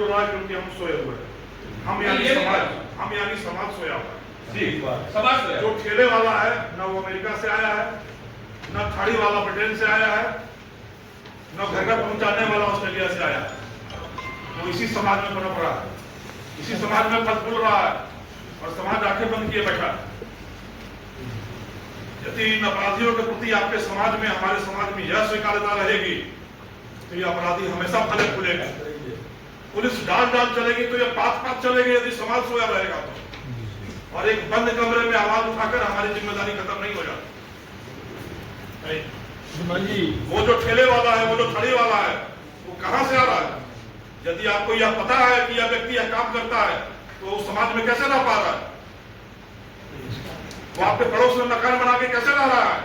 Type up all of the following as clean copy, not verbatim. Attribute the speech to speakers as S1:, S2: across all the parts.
S1: बोल रहा है क्योंकि हम सोए हुए हैं। हम यानी समाज सोया हुआ है जी।
S2: समाज
S1: जो ठेले वाला है ना वो अमेरिका से आया है, ना थाड़ी वाला ब्रिटेन से आया है, ना घर घर पहुंचाने वाला ऑस्ट्रेलिया से आया है। वो इसी समाज में पनप रहा है, इसी समाज में फल फूल रहा है और समाज आंखें बंद किए बैठा है। यदि इन अपराधियों के प्रति आपके समाज में, हमारे समाज में यह स्वीकार्यता रहेगी तो ये अपराधी हमेशा फले फूलेगा। पुलिस डाल चलेगी तो ये पात चलेगी यदि समाज सोया रहेगा तो। और एक बंद कमरे में आवाज उठाकर हमारी जिम्मेदारी खत्म नहीं हो जाती। वो जो ठेले वाला है, वो जो थाली वाला है, वो कहां से आ रहा है? यदि आपको यह पता है कि यह व्यक्ति यह काम करता है तो उस समाज में कैसे रह पा रहा है? वो आपके पड़ोस में मकान बना के कैसे रह रहा है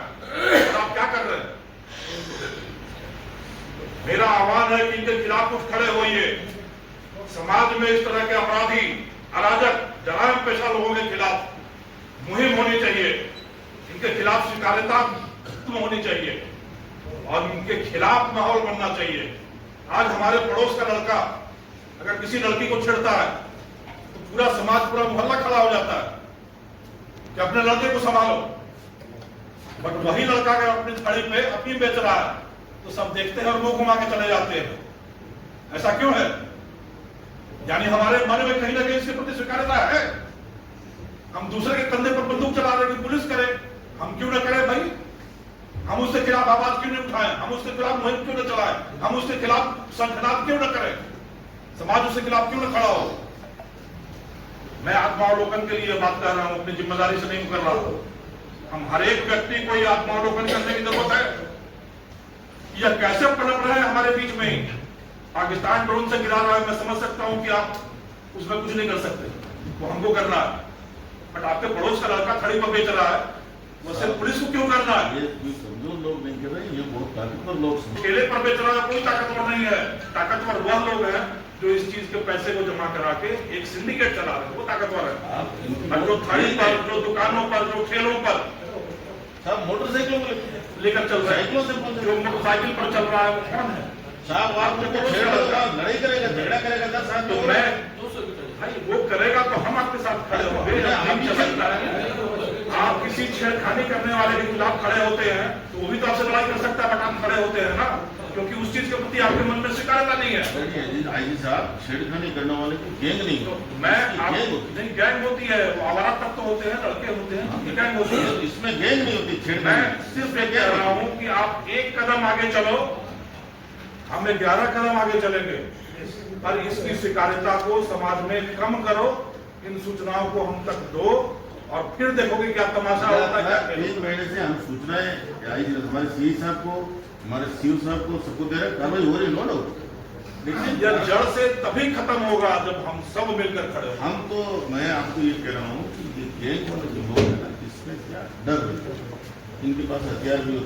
S1: और आप क्या कर रहे हैं? मेरा आह्वान है कि इनके खिलाफ कुछ खड़े होइए। समाज में इस तरह के अपराधी, अराजक, जरायम पेशा लोगों के खिलाफ मुहिम होनी चाहिए। इनके खिलाफ स्वीकार्यता खत्म होनी चाहिए और इनके खिलाफ माहौल बनना चाहिए। आज हमारे पड़ोस का लड़का अगर किसी लड़की को छेड़ता है तो पूरा समाज, पूरा मोहल्ला खड़ा हो जाता है कि अपने लड़के को संभालो। बट वही लड़का अगर अपनी थाली पे अपनी बेच रहा है तो सब देखते हैं और मुंह घुमा के चले जाते हैं। ऐसा क्यों है? यानी हमारे मन में कहीं ना कहीं इसके प्रति स्वीकार्यता है। हम दूसरे के कंधे पर बंदूक चला रहे कि पुलिस करे, हम क्यों ना करें भाई? हम उसके खिलाफ आवाज क्यों नहीं उठाएं? हम उसके खिलाफ मुहिम क्यों न चलाएं? हम उसके खिलाफ संगठन क्यों न करें? समाज उसके खिलाफ क्यों न खड़ा हो? मैं आत्मावलोकन के लिए बात कर रहा हूं, अपनी जिम्मेदारी से नहीं कर रहा हूं। हम हर एक व्यक्ति को यह आत्मावलोकन करने की जरूरत है। यह कैसे पनप रहे हैं हमारे बीच में? पाकिस्तान ड्रोन से गिरा रहा है, मैं समझ सकता हूं कि आप उसमें कुछ नहीं कर सकते, वो हमको करना है। बट आपके पड़ोस का लड़का खड़ी पर बेच रहा है, वो सिर्फ पुलिस को क्यों करना है?
S3: लोग नहीं कर रहे, ये बहुत ताकतवर लोग
S1: ठेले पर बेच रहा है, कोई ताकतवर नहीं है। ताकतवर वह लोग हैं जो इस चीज के पैसे को जमा करा के एक सिंडिकेट चला रहे हैं, वो ताकतवर है। और जो थाली पर, जो दुकानों पर, जो ठेलों पर
S3: सब मोटरसाइकिलों
S1: लेकर चल रहे हैं, जो मोटरसाइकिल पर चल रहा है वो कौन है?
S3: साहब आप लड़ाई करेगा, झगड़ा करेगा 10 साल
S1: तो मैं भाई वो करेगा तो हम आपके साथ खड़े होंगे। हम चल सकता है, आप किसी छेड़खानी करने वाले के खिलाफ खड़े होते हैं तो वो भी तो आपसे लड़ाई कर सकता है, बट आप खड़े होते हैं ना, क्योंकि उस चीज के प्रति आपके मन में स्वीकार्यता नहीं है।
S3: आईजी साहब, छेड़खानी करने वाले की गैंग नहीं
S1: तो मैं नहीं, गैंग होती है, वो आवारा तत्व होते हैं, लड़के होते हैं, गैंग होती है।
S3: इसमें गैंग नहीं होती।
S1: मैं सिर्फ ये कह रहा हूँ कि आप एक कदम आगे चलो, हम 11 कदम आगे चलेंगे, पर इसकी स्वीकार्यता को समाज में कम करो। इन सूचनाओं को हम तक दो और फिर देखोगे क्या तमाशा होता है।
S3: 3 महीने से हम सूचनाएं आईजी हमारे सीई साहब को, हमारे सीओ साहब को, सबको दे रहे, कार्रवाई हो रही, नो डाउट।
S1: लेकिन यह जड़ से तभी खत्म होगा जब हम सब मिलकर खड़े हों।
S3: हम तो, मैं आपको ये कह रहा हूँ कि गैंग वाले जो लोग हैं ना, इसमें क्या डर है, इनके पास हथियार भी होते हैं।